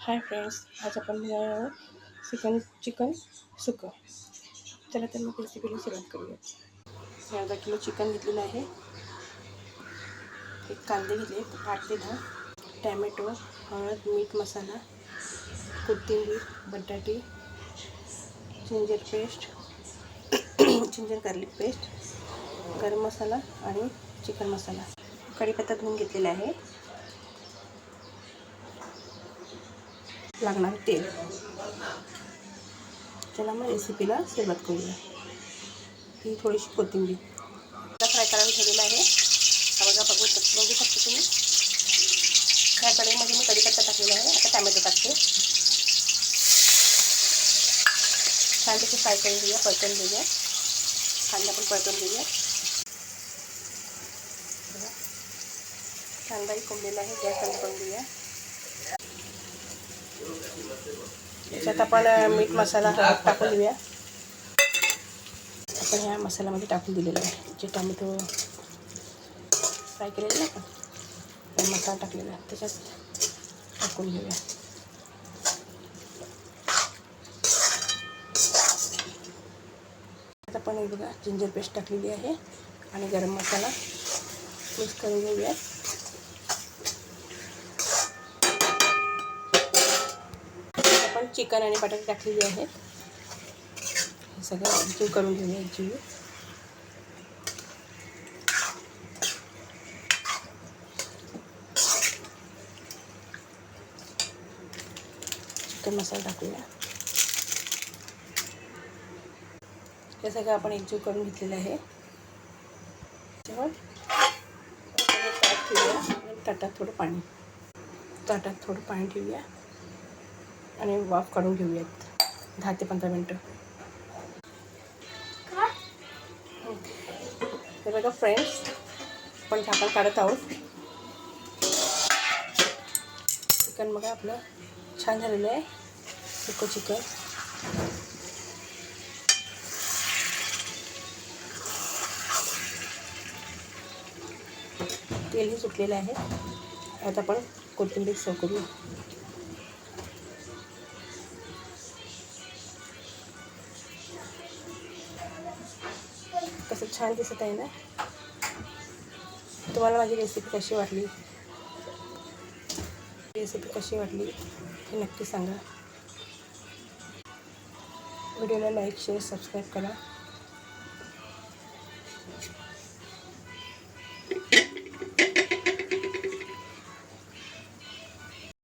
Hi friends, आज आपण बनवणार आहोत चिकन सुकं. चला तर मग रेसिपीला सुरुवात करूया. मी अर्धा किलो चिकन घेतलेलं आहे. एक कांदे घेतले 8 ते 10, टॅमॅटो, हळद, मीठ, मसाला, कोथिंबीर, बटाटे, ginger paste, ginger garlic paste, गरम मसाला आणि चिकन मसाला. कढीपत्ता धुवून घेतलेला आहे. लागणार तेल. चला मग रेसिपीला सुरुवात करूया. ही थोडीशी कोथिंबीर फ्राय करायला ठेवलेलं आहे. हा बघू शकतो तुम्ही. ह्या कढईमध्ये मी कढीपत्ता टाकलेला आहे. आता टॅमॅटो टाकते. छान त्याची फ्राय करून घेऊया, परतून घेऊया. कांदा पण परतून घेऊया. कांदाही कोंबलेला आहे. गॅस बंद करून घेऊया. याच्यात आपण मीठ मसाला टाकून देऊया. आपण ह्या मसाल्यामध्ये टाकून दिलेला आहे. जे टोमॅटो फ्राय केलेलं ना आपण मसाला टाकलेला आहे त्याच्यात टाकून घेऊया. आता आपण हे बघा जिंजर पेस्ट टाकलेली आहे आणि गरम मसाला मिक्स करून घेऊया. आपण चिकन आणि बटाटे टाकलेले आहेत. हे सगळं एकजीव करून घेऊया. एकजीव चिकन मसाला टाकूया. हे सगळं आपण एकजीव करून घेतलेलं आहे. त्याच्यावर ताट ठेवूया आणि ताटात थोडं पाणी ठेवूया आणि वाफ काढून घेऊयात 10 ते 15 मिनटं. हे बघा फ्रेंड्स, आपण झाकण काढत आहोत. चिकन बघा आपलं छान झालेलं आहे. सुकं चिकन तेलही सुटलेलं आहे. आता आपण कोथिंबीर सर्व करूया. कसं छान दिसत आहे ना. तुम्हाला माझी रेसिपी कशी वाटली हे नक्की सांगा. व्हिडिओला लाईक, शेअर, सबस्क्राईब करा.